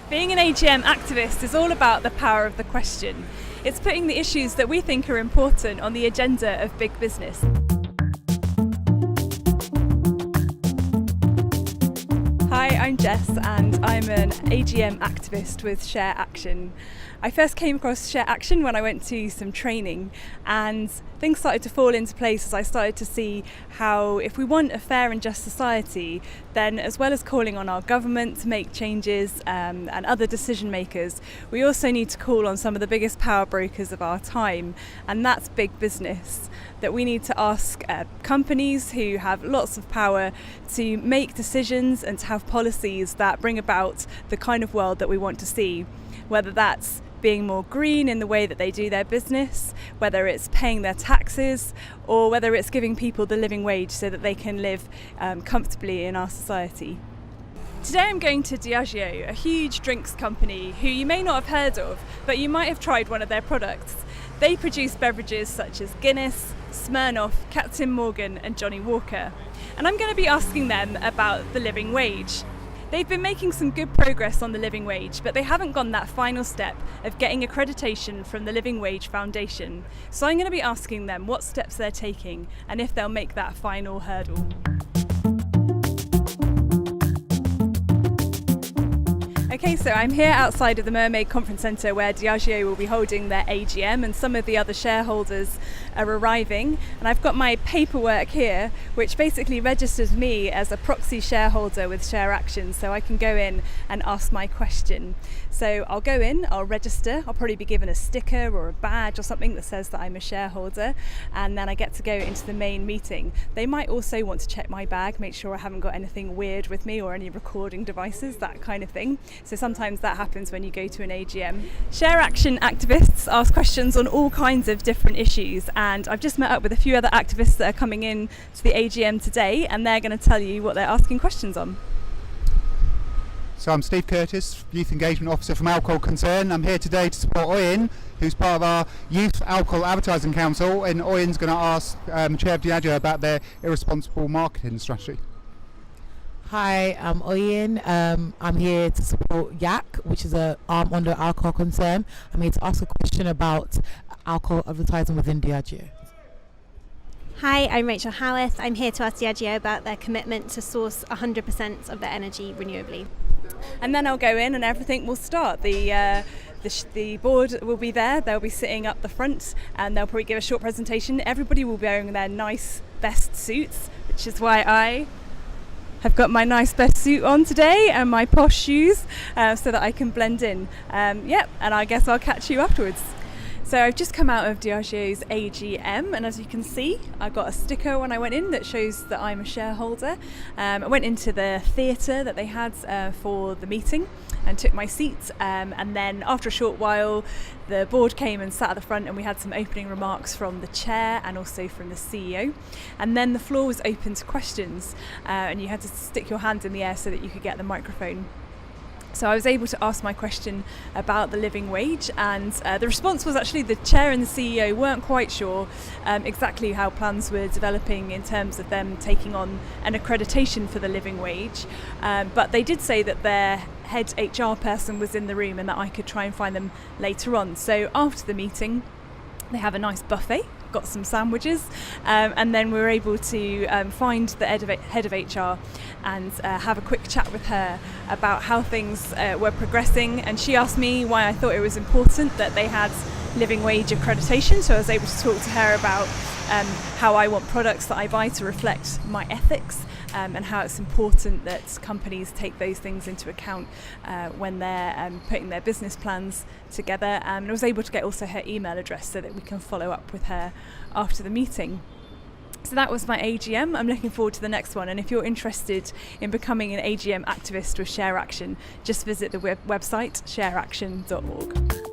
Being an AGM activist is all about the power of the question. It's putting the issues that we think are important on the agenda of big business. Hi, I'm Jess and I'm an AGM activist with Share Action. I first came across Share Action when I went to some training, and things started to fall into place as I started to see how if we want a fair and just society, then as well as calling on our government to make changes and other decision makers, we also need to call on some of the biggest power brokers of our time, and that's big business. That we need to ask companies who have lots of power to make decisions and to have policies that bring about the kind of world that we want to see, whether that's being more green in the way that they do their business, whether it's paying their taxes, or whether it's giving people the living wage so that they can live comfortably in our society. Today I'm going to Diageo, a huge drinks company who you may not have heard of, but you might have tried one of their products. They produce beverages such as Guinness, Smirnoff, Captain Morgan and Johnny Walker. And I'm going to be asking them about the living wage. They've been making some good progress on the living wage, but they haven't gone that final step of getting accreditation from the Living Wage Foundation. So I'm going to be asking them what steps they're taking and if they'll make that final hurdle. Okay, so I'm here outside of the Mermaid Conference Centre where Diageo will be holding their AGM and some of the other shareholders are arriving, and I've got my paperwork here which basically registers me as a proxy shareholder with Share Action, so I can go in and ask my question. So I'll go in, I'll register, I'll probably be given a sticker or a badge or something that says that I'm a shareholder, and then I get to go into the main meeting. They might also want to check my bag, make sure I haven't got anything weird with me or any recording devices, that kind of thing. So sometimes that happens when you go to an AGM. Share Action activists ask questions on all kinds of different issues, and I've just met up with a few other activists that are coming in to the AGM today, and they're going to tell you what they're asking questions on. So I'm Steve Curtis, Youth Engagement Officer from Alcohol Concern. I'm here today to support Oyen, who's part of our Youth Alcohol Advertising Council, and Oyen's going to ask Chair of Diageo about their irresponsible marketing strategy. Hi, I'm Oyen. I'm here to support YAC, which is an arm under Alcohol Concern. I'm here to ask a question about alcohol advertising within Diageo. Hi, I'm Rachel Howarth. I'm here to ask Diageo about their commitment to source 100% of their energy renewably. And then I'll go in and everything will start. The board will be there, they'll be sitting up the front and they'll probably give a short presentation. Everybody will be wearing their nice best suits, which is why I have got my nice best suit on today and my posh shoes so that I can blend in. And I guess I'll catch you afterwards. So I've just come out of Diageo's AGM, and as you can see, I got a sticker when I went in that shows that I'm a shareholder. I went into the theatre that they had for the meeting and took my seat, and then after a short while the board came and sat at the front and we had some opening remarks from the chair and also from the CEO, and then the floor was open to questions and you had to stick your hand in the air so that you could get the microphone. So I was able to ask my question about the living wage, and the response was actually the chair and the CEO weren't quite sure exactly how plans were developing in terms of them taking on an accreditation for the living wage, but they did say that their head HR person was in the room and that I could try and find them later on. So after the meeting they have a nice buffet, got some sandwiches, and then we were able to find the head of HR and have a quick chat with her about how things were progressing, and she asked me why I thought it was important that they had living wage accreditation, so I was able to talk to her about how I want products that I buy to reflect my ethics, and how it's important that companies take those things into account when they're putting their business plans together. And I was able to get also her email address so that we can follow up with her after the meeting. So that was my AGM. I'm looking forward to the next one, and if you're interested in becoming an AGM activist with Share Action, just visit the website shareaction.org.